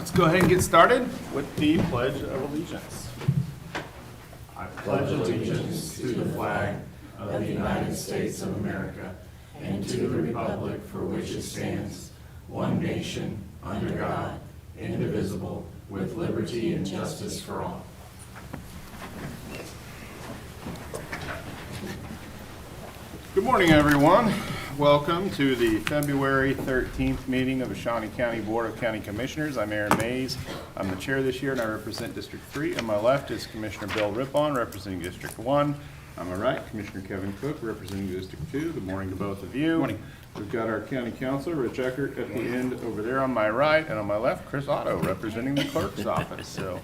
Let's go ahead and get started with the Pledge of Allegiance. I pledge allegiance to the flag of the United States of America and to the republic for which it stands, one nation, under God, indivisible, with liberty and justice for all. Good morning, everyone. Welcome to the February 13th meeting of the Shawnee County Board of County Commissioners. I'm Aaron Mays. I'm the chair this year, and I represent District 3. On my left is Commissioner Bill Rippon, representing District 1. On my right, Commissioner Kevin Cook, representing District 2. Good morning to both of you. Good morning. We've got our county councilor, Rich Eckert, at the end over there on my right, and on my left, Chris Otto, representing the clerk's office. So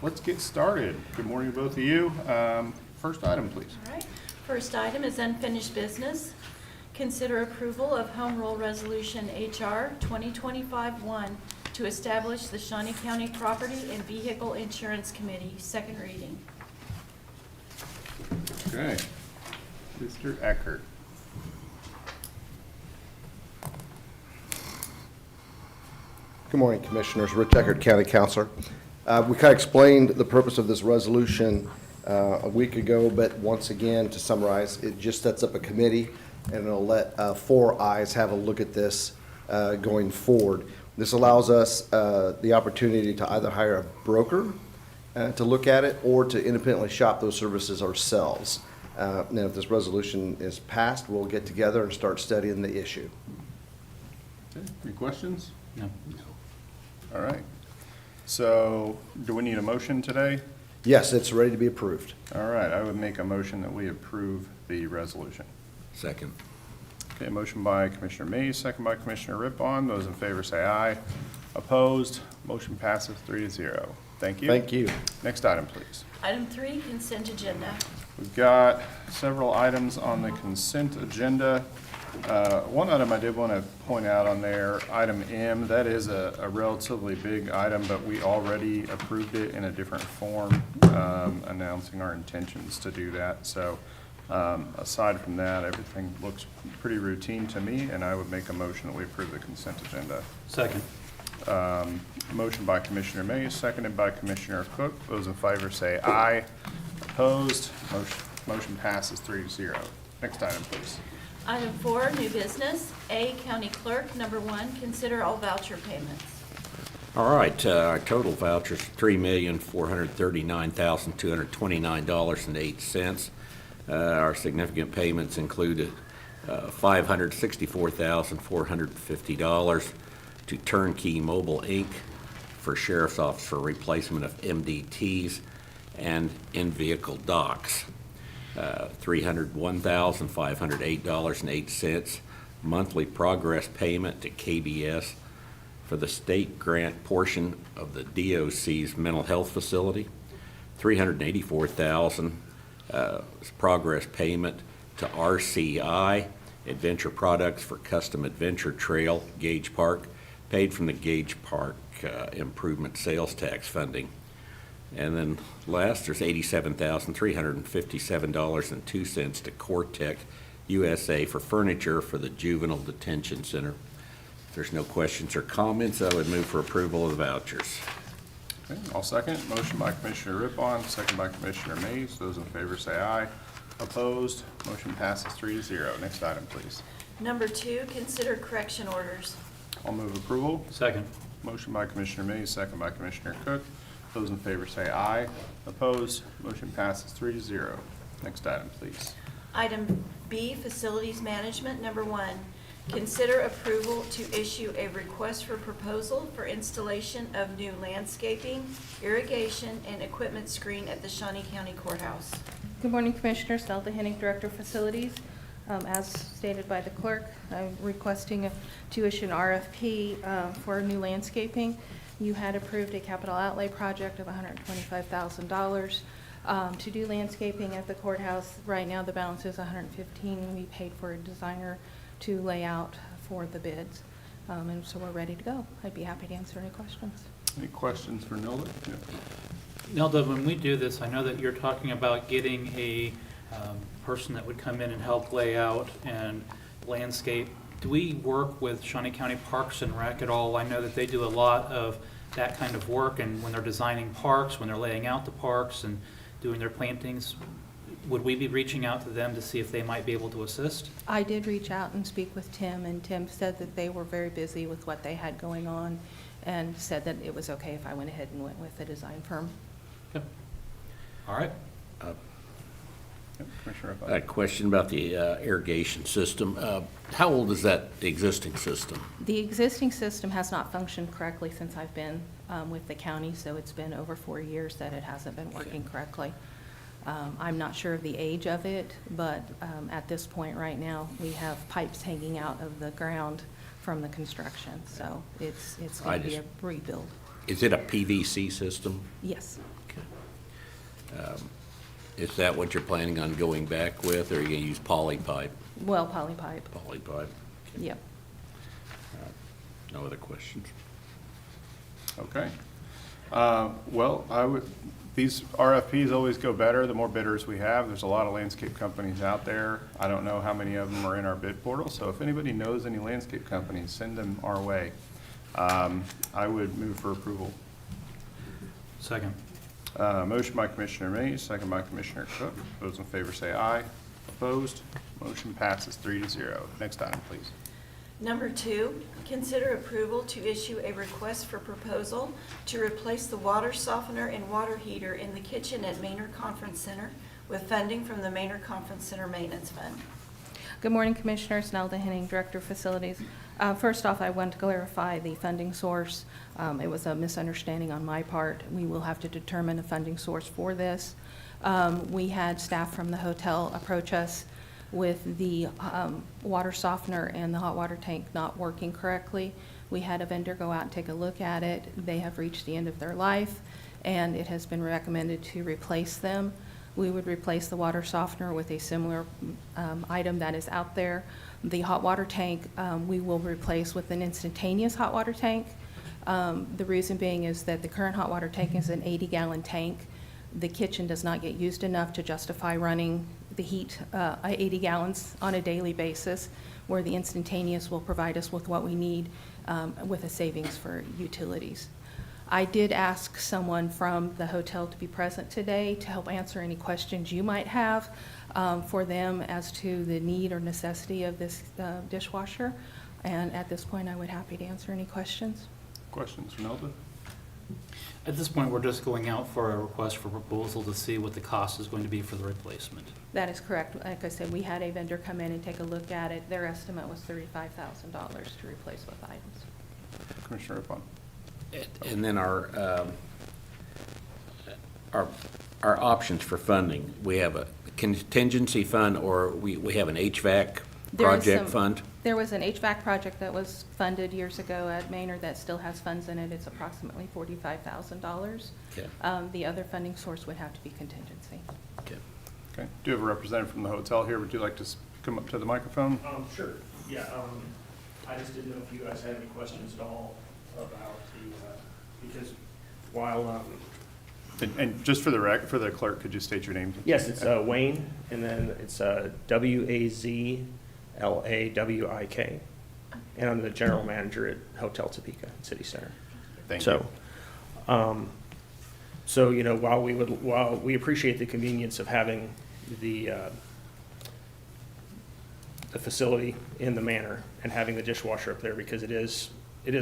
let's get started. Good morning to both of you. First item, please. All right. First item is unfinished business. Consider approval of Home Rule Resolution HR 2025-1 to establish the Shawnee County Property and Vehicle Insurance Committee. Second reading. Okay. Mr. Eckert. Good morning, Commissioners. Rich Eckert, County Councilor. We kind of explained the purpose of this resolution a week ago, but once again, to summarize, it just sets up a committee and it'll let four eyes have a look at this going forward. This allows us the opportunity to either hire a broker to look at it or to independently shop those services ourselves. Now, if this resolution is passed, we'll get together and start studying the issue. Okay. Any questions? No. All right. So do we need a motion today? Yes, it's ready to be approved. All right. I would make a motion that we approve the resolution. Second. Okay. Motion by Commissioner Mays, second by Commissioner Rippon. Those in favor say aye. Opposed? Motion passes 3-0. Thank you. Thank you. Next item, please. Item 3, consent agenda. We've got several items on the consent agenda. One item I did want to point out on there, item M, that is a relatively big item, but we already approved it in a different form, announcing our intentions to do that. So aside from that, everything looks pretty routine to me, and I would make a motion that we approve the consent agenda. Second. Motion by Commissioner Mays, seconded by Commissioner Cook. Those in favor say aye. Opposed? Motion passes 3-0. Next item, please. Item 4, new business. A, County Clerk. Number 1, consider all voucher payments. All right, our total vouchers, $3,439,229.08. Our significant payments include $564,450 to Turnkey Mobile Inc. for Sheriff's Office for replacement of MDTs and in-vehicle docks. $301,508.08 monthly progress payment to KBS for the state grant portion of the DOC's mental health facility. $384,000 progress payment to RCI Adventure Products for custom adventure trail Gage Park, paid from the Gage Park improvement sales tax funding. And then last, there's $87,357.02 to Cortec USA for furniture for the Juvenile Detention Center. If there's no questions or comments, I would move for approval of the vouchers. Okay, I'll second. Motion by Commissioner Rippon, second by Commissioner Mays. Those in favor say aye. Opposed? Motion passes 3-0. Next item, please. Number 2, consider correction orders. I'll move approval. Second. Motion by Commissioner Mays, second by Commissioner Cook. Those in favor say aye. Opposed? Motion passes 3-0. Next item, please. Item B, Facilities Management. Number 1, consider approval to issue a request for proposal for installation of new landscaping, irrigation, and equipment screen at the Shawnee County Courthouse. Good morning, Commissioners. Delta Henning, Director of Facilities. As stated by the clerk, I'm requesting to issue an RFP for new landscaping. You had approved a capital outlay project of $125,000 to do landscaping at the courthouse. Right now, the balance is $115,000. We paid for a designer to lay out for the bids, and so we're ready to go. I'd be happy to answer any questions. Any questions for Nilda? Yeah. Nelda, when we do this, I know that you're talking about getting a person that would come in and help lay out and landscape Do we work with Shawnee County Parks and Rec at all? I know that they do a lot of that kind of work, and when they're designing parks, when they're laying out the parks and doing their plantings, would we be reaching out to them to see if they might be able to assist? I did reach out and speak with Tim, and Tim said that they were very busy with what they had going on, and said that it was okay if I went ahead and went with the design firm. Okay. All right. Yep, Commissioner A O'Connor. question about the irrigation system. How old is that existing system? The existing system has not functioned correctly since I've been with the county, so it's been over 4 years that it hasn't been working correctly. I'm not sure of the age of it, but at this point right now, we have pipes hanging out of the ground from the construction, so it's going to be a rebuild. Is it a PVC system? Yes. Is that what you're planning on going back with, or are you going to use poly pipe? Well, poly pipe, Poly pipe. yep. No other questions? Okay. Well, these RFPs always go better the more bidders we have. There's a lot of landscape companies out there. I don't know how many of them are in our bid portal, so if anybody knows any landscape companies, send them our way. I would move for approval. Second. Motion by Commissioner Mays, second by Commissioner Cook. Those in favor say aye. Opposed? Motion passes 3-0. Next item, please. Number 2, consider approval to issue a request for proposal to replace the water softener and water heater in the kitchen at Maynard Conference Center with funding from the Maynard Conference Center Maintenance Fund. Good morning, Commissioners. Nelda Henning, Director of Facilities. First off, I want to clarify the funding source. It was a misunderstanding on my part. We will have to determine a funding source for this. We had staff from the hotel approach us with the water softener and the hot water tank not working correctly. We had a vendor go out and take a look at it. They have reached the end of their life, and it has been recommended to replace them. We would replace the water softener with a similar item that is out there. The hot water tank, we will replace with an instantaneous hot water tank. The reason being is that the current hot water tank is an 80-gallon tank. The kitchen does not get used enough to justify running the heat 80 gallons on a daily basis, where the instantaneous will provide us with what we need with a savings for utilities. I did ask someone from the hotel to be present today to help answer any questions you might have for them as to the need or necessity of this dishwasher. And at this point, I would be happy to answer any questions. Questions for Nelda? At this point, we're just going out for a request for proposal to see what the cost is going to be for the replacement. That is correct. Like I said, we had a vendor come in and take a look at it. Their estimate was $35,000 to replace both items. Commissioner O'Connor. And then our options for funding, we have a contingency fund, or we have an HVAC project fund? There was an HVAC project that was funded years ago at Maynard that still has funds in it. It's approximately $45,000. Okay. The other funding source would have to be contingency. Okay. Okay. Do you have a representative from the hotel here? Would you like to come up to the microphone? Sure, yeah, I just didn't know if you guys had any questions at all about because while, And just for the clerk, could you state your name? yes, it's Wayne, and then it's Wazlawik, and I'm the general manager at Hotel Topeka City Center. Thank you. So, you know, while we appreciate the convenience of having the facility in the manor and having the dishwasher up there, because it is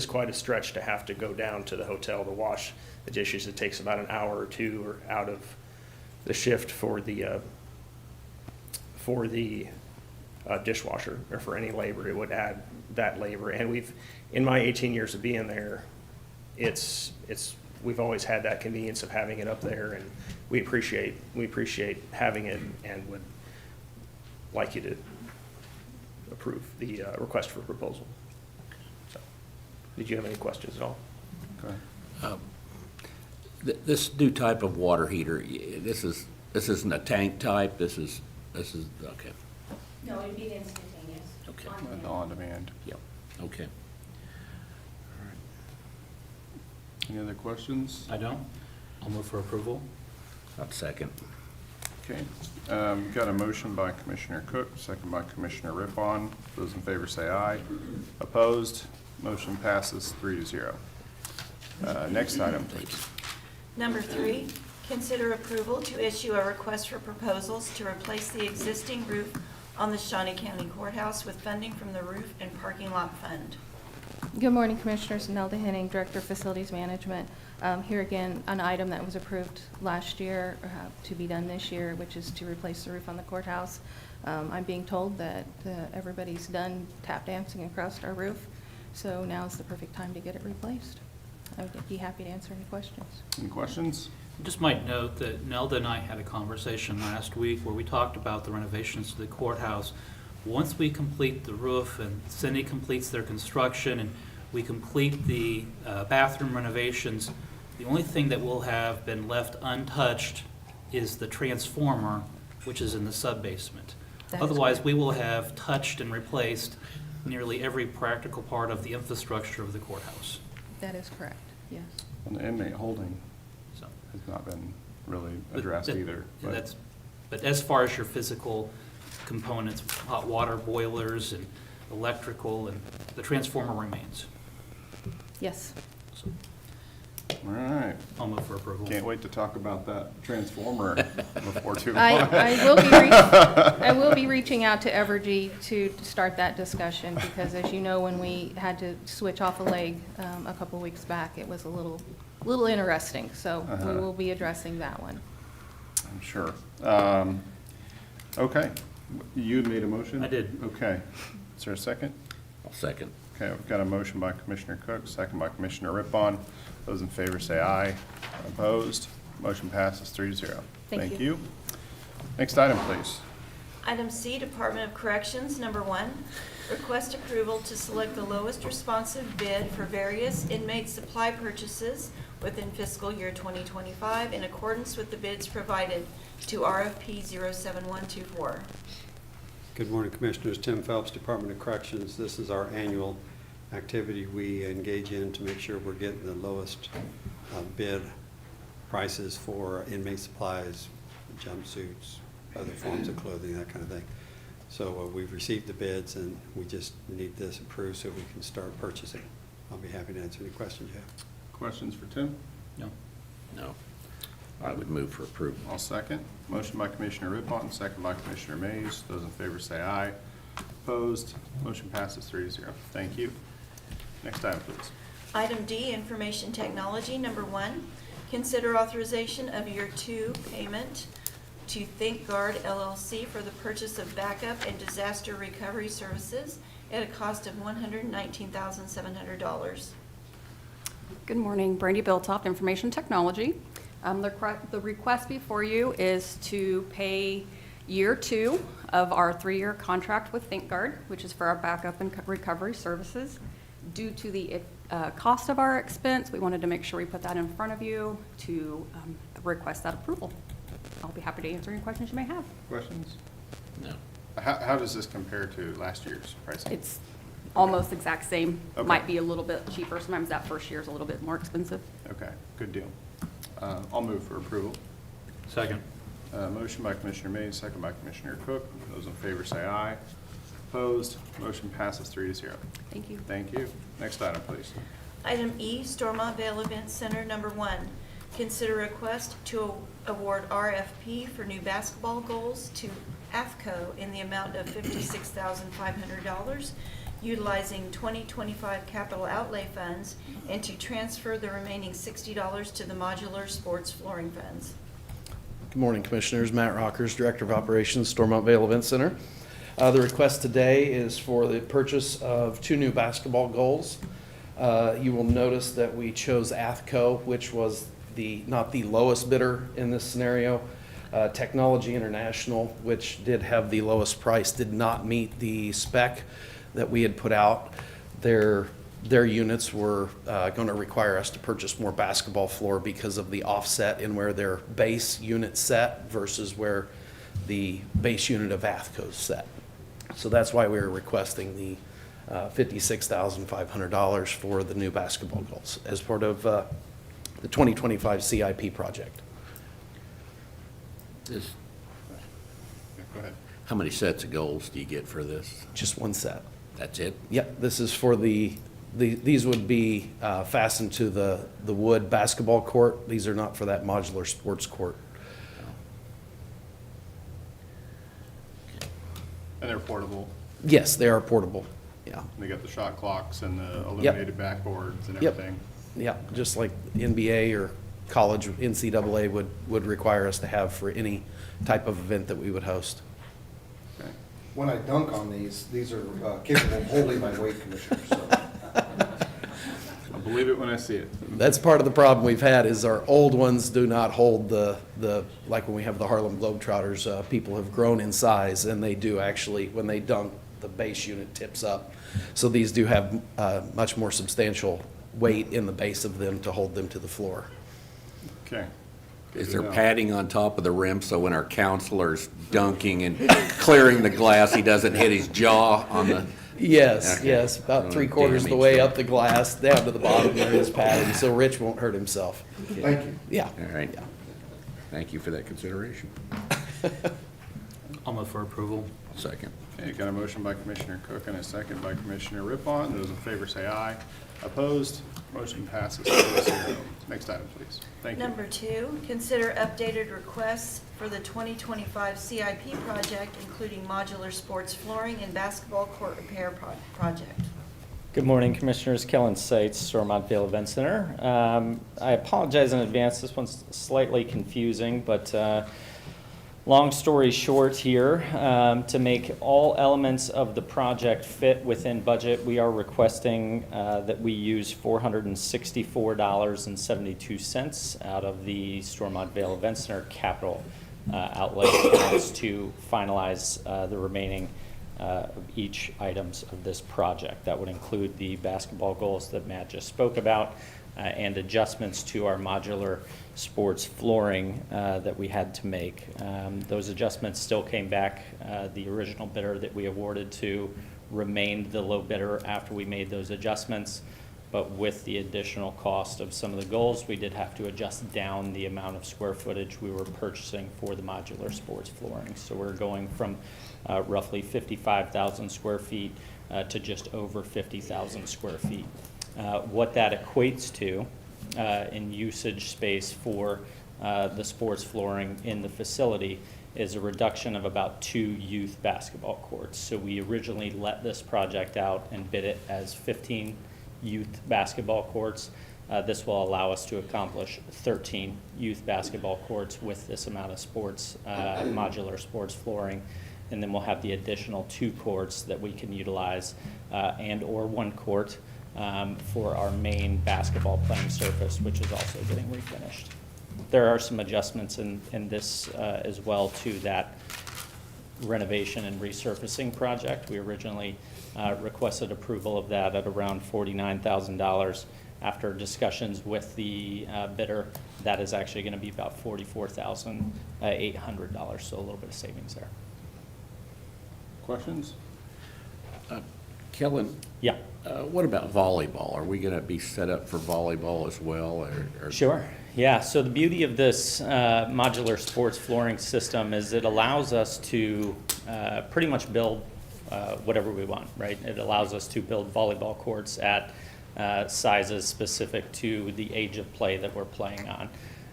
quite a stretch to have to go down to the hotel to wash the dishes. It takes about an hour or two or out of the shift for the dishwasher, or for any labor. It would add that labor. And in my 18 years of being there, we've always had that convenience of having it up there, and we appreciate having it, and would like you to approve the request for proposal. So, did you have any questions at all? Okay. This new type of water heater, this isn't a tank type, this is, okay, No, it'd be instantaneous. Okay. On demand. yep, okay. Any other questions? I don't. I'll move for approval. About second. Okay, got a motion by Commissioner Cook, second by Commissioner Rippon. Those in favor say aye. Opposed? Motion passes 3-0. Next item, please. Number 3, consider approval to issue a request for proposals to replace the existing roof on the Shawnee County Courthouse with funding from the Roof and Parking Lot Fund. Good morning, Commissioners. Nelda Henning, Director of Facilities Management. Here again, an item that was approved last year to be done this year, which is to replace the roof on the courthouse. I'm being told that everybody's done tap dancing across our roof, so now is the perfect time to get it replaced. I would be happy to answer any questions. Any questions? Just might note that Nelda and I had a conversation last week where we talked about the renovations to the courthouse. Once we complete the roof and Cindy completes their construction and we complete the bathroom renovations, the only thing that will have been left untouched is the transformer, which is in the sub-basement. That is Otherwise, correct. we will have touched and replaced nearly every practical part of the infrastructure of the courthouse. That is correct, yes. And the inmate holding So has not been really but addressed that- either. yeah, But But as far as your physical components, hot water boilers and electrical, and the transformer remains. Yes. So all right, I'll move for approval. can't wait to talk about that transformer before too long. I will be reaching out to Evergy to start that discussion, because as you know, when we had to switch off a leg a couple weeks back, it was a little interesting, so we will be addressing that one. I'm sure. Okay, you made a motion? I did. Okay. Is there a second? I'll second. Okay, we've got a motion by Commissioner Cook, second by Commissioner Rippon. Those in favor say aye. Opposed? Motion passes 3-0. Thank you. Next item, please. Item C, Department of Corrections, number 1, request approval to select the lowest responsive bid for various inmate supply purchases within fiscal year 2025 in accordance with the bids provided to RFP 07124. Good morning, Commissioners. Tim Phelps, Department of Corrections. This is our annual activity we engage in to make sure we're getting the lowest bid prices for inmate supplies, jumpsuits, other forms of clothing, that kind of thing. So we've received the bids, and we just need this approved so we can start purchasing. I'll be happy to answer any questions you have. Questions for Tim? No. No. I would move for approval. I'll second. Motion by Commissioner Rippon, second by Commissioner Mays. Those in favor say aye. Opposed? Motion passes 3-0. Thank you. Next item, please. Item D, Information Technology, number 1, consider authorization of year 2 payment to ThinkGuard LLC for the purchase of backup and disaster recovery services at a cost of $119,700. Good morning, Brandy Biltoft, Information Technology. The request before you is to pay year 2 of our 3-year contract with ThinkGuard, which is for our backup and recovery services. Due to the cost of our expense, we wanted to make sure we put that in front of you to request that approval. I'll be happy to answer any questions you may have. Questions? No. How does this compare to last year's pricing? It's almost exact same. Okay. Might be a little bit cheaper. Sometimes that first year is a little bit more expensive. Okay, good deal. I'll move for approval. Second. Motion by Commissioner Mays, second by Commissioner Cook. Those in favor say aye. Opposed? Motion passes 3-0. Thank you. Thank you. Next item, please. Item E, Stormont Vale Event Center, number 1, consider request to award RFP for new basketball goals to AFCO in the amount of $56,500, utilizing 2025 capital outlay funds, and to transfer the remaining $60 to the modular sports flooring funds. Good morning, Commissioners. Matt Rockers, Director of Operations, Stormont Vale Event Center. The request today is for the purchase of 2 new basketball goals. You will notice that we chose AFCO, which was not the lowest bidder in this scenario. Technology International, which did have the lowest price, did not meet the spec that we had put out. Their units were going to require us to purchase more basketball floor because of the offset in where their base unit set versus where the base unit of AFCO is set. So that's why we were requesting the $56,500 for the new basketball goals as part of the 2025 CIP project. Go ahead. How many sets of goals do you get for this? Just one set. That's it? Yep, this is for these would be fastened to the wood basketball court. These are not for that modular sports court. And they're portable. Yes, they are portable, yeah. They got the shot clocks and the illuminated backboards and Yep. everything. Yeah, just like NBA or college NCAA would require us to have for any type of event that we would host. Okay. When I dunk on these are capable of holding my weight, Commissioner, so. I'll believe it when I see it. That's part of the problem we've had is our old ones do not hold the like when we have the Harlem Globetrotters, people have grown in size and they do actually, when they dunk, the base unit tips up. So these do have much more substantial weight in the base of them to hold them to the floor. Okay. Good Is to there know. padding on top of the rim so when our counselor's dunking and clearing the glass, he doesn't hit his jaw on the? Yes, Okay. yes, about 3/4 of the Damage way there. up the glass, down to the bottom there is padding, so Rich won't hurt himself. Thank you. Yeah. All right. Yeah. Thank you for that consideration. I'll move for approval. Second. Okay, got a motion by Commissioner Cook and a second by Commissioner Rippon. Those in favor say aye. Opposed? Motion passes 4-0. Next item, please. Thank you. Number 2, consider updated requests for the 2025 CIP project, including modular sports flooring and basketball court repair project. Good morning, Commissioners. Kellen Seitz, Stormontville Event Center. I apologize in advance. This one's slightly confusing, but long story short here, to make all elements of the project fit within budget, we are requesting that we use $464.72 out of the Stormontville Event Center capital outlay accounts to finalize the remaining of each items of this project. That would include the basketball goals that Matt just spoke about and adjustments to our modular sports flooring that we had to make. Those adjustments still came back. The original bidder that we awarded to remained the low bidder after we made those adjustments. But with the additional cost of some of the goals, we did have to adjust down the amount of square footage we were purchasing for the modular sports flooring. So we're going from roughly 55,000 square feet to just over 50,000 square feet. What that equates to in usage space for the sports flooring in the facility is a reduction of about 2 youth basketball courts. So we originally let this project out and bid it as 15 youth basketball courts. This will allow us to accomplish 13 youth basketball courts with this amount of sports, modular sports flooring. And then we'll have the additional 2 courts that we can utilize and or 1 court for our main basketball playing surface, which is also getting refinished. There are some adjustments in this as well to that renovation and resurfacing project. We originally requested approval of that at around $49,000. After discussions with the bidder, that is actually going to be about $44,800, so a little bit of savings there. Questions? Kellen, Yeah. what about volleyball? Are we going to be set up for volleyball as well? Or? Sure. Yeah, so the beauty of this modular sports flooring system is it allows us to pretty much build whatever we want, right? It allows us to build volleyball courts at sizes specific to the age of play that we're playing on.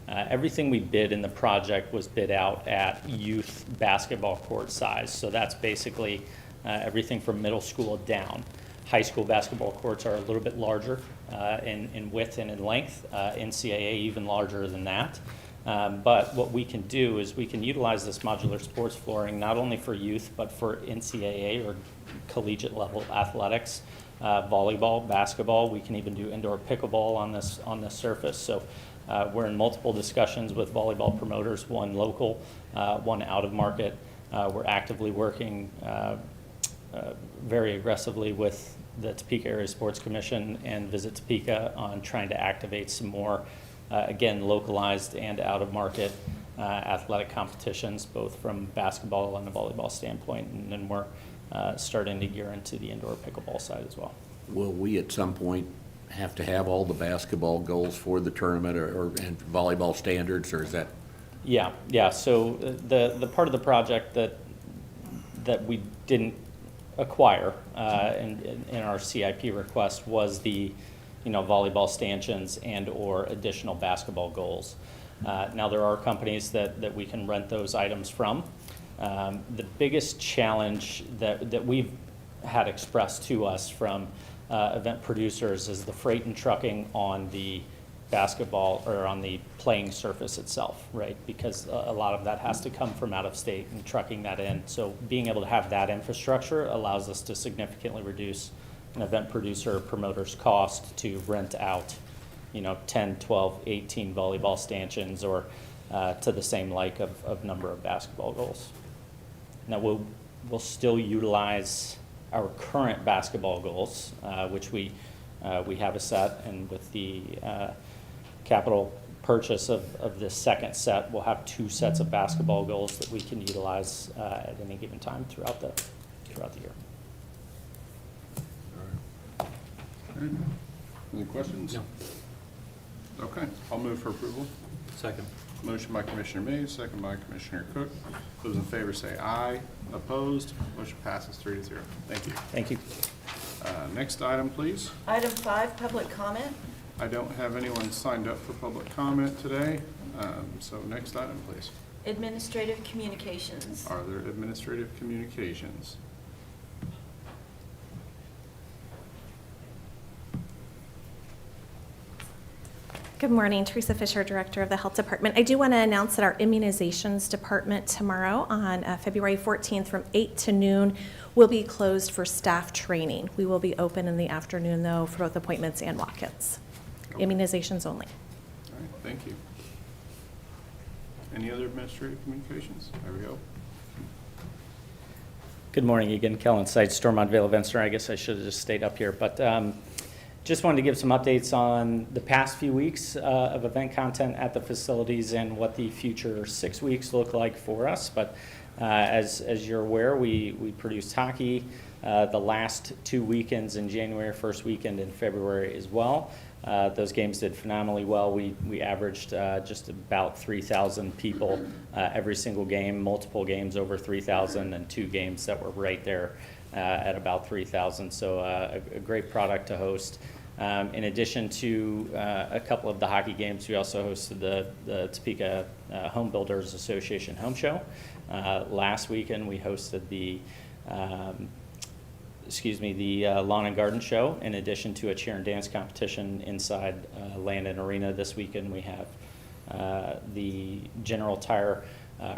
Everything we bid in the project was bid out at youth basketball court size, so that's basically everything from middle school down. High school basketball courts are a little bit larger in width and in length, NCAA even larger than that. But what we can do is we can utilize this modular sports flooring not only for youth, but for NCAA or collegiate level athletics, volleyball, basketball. We can even do indoor pickleball on this surface. So we're in multiple discussions with volleyball promoters, one local, one out of market. We're actively working very aggressively with the Topeka Area Sports Commission and Visit Topeka on trying to activate some more, again, localized and out-of-market athletic competitions, both from basketball and a volleyball standpoint, and then we're starting to gear into the indoor pickleball side as well. Will we at some point have to have all the basketball goals for the tournament and volleyball standards, or is that? Yeah. So the part of the project that that we didn't acquire in our CIP request was the, volleyball stanchions and/or additional basketball goals. Now, there are companies that we can rent those items from. The biggest challenge that we've had expressed to us from event producers is the freight and trucking on the basketball or on the playing surface itself, right? Because a lot of that has to come from out of state and trucking that in. So being able to have that infrastructure allows us to significantly reduce an event producer or promoter's cost to rent out, 10, 12, 18 volleyball stanchions or to the same like of number of basketball goals. Now, we'll still utilize our current basketball goals, which we have a set, and with the capital purchase of this second set, we'll have 2 sets of basketball goals that we can utilize at any given time throughout the year. All right. Any questions? No. Okay, I'll move for approval. Second. Motion by Commissioner Mays, second by Commissioner Cook. Those in favor say aye. Opposed? Motion passes 3-0. Thank you. Thank you. Next item, please. Item 5, public comment. I don't have anyone signed up for public comment today, so next item, please. Administrative communications. Are there administrative communications? Good morning, Teresa Fisher, Director of the Health Department. I do want to announce that our immunizations department tomorrow on February 14th from 8 to noon will be closed for staff training. We will be open in the afternoon, though, for both appointments and walk-ins. Okay. Immunizations only. All right, thank you. Any other administrative communications? There we go. Good morning again, Kellen Seitz, Stormont Vale Event Center. I guess I should have just stayed up here, but just wanted to give some updates on the past few weeks of event content at the facilities and what the future 6 weeks look like for us. But as you're aware, we produced hockey the last 2 weekends in January, first weekend in February as well. Those games did phenomenally well. We averaged just about 3,000 people every single game, multiple games over 3,000, and 2 games that were right there at about 3,000. So a great product to host. In addition to a couple of the hockey games, we also hosted the Topeka Home Builders Association Home Show. Last weekend, we hosted the Lawn and Garden Show, in addition to a cheer and dance competition inside Landon Arena. This weekend, we have the General Tire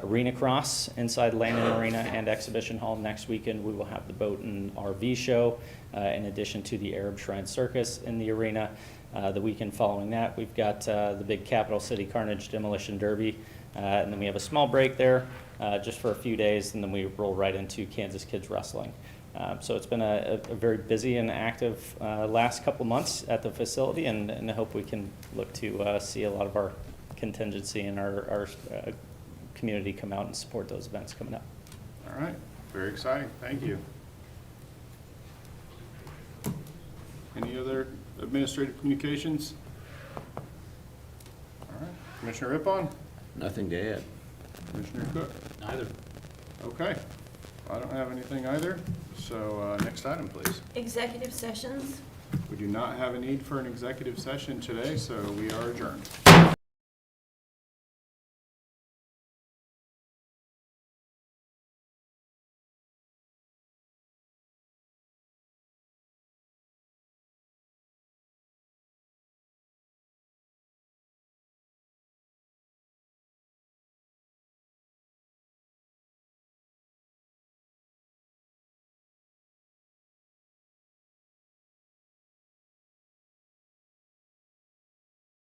Arena Cross inside Landon Arena and Exhibition Hall. Next weekend, we will have the Boat and RV Show, in addition to the Arab Shrine Circus in the arena. The weekend following that, we've got the big Capital City Carnage Demolition Derby, and then we have a small break there just for a few days, and then we roll right into Kansas Kids Wrestling. So it's been a very busy and active last couple months at the facility, and I hope we can look to see a lot of our contingency and our community come out and support those events coming up. All right, very exciting. Thank you. Any other administrative communications? All right, Commissioner Rippon? Nothing to add. Commissioner Cook? Neither. Okay, I don't have anything either, so next item, please. Executive sessions. We do not have a need for an executive session today, so we are adjourned.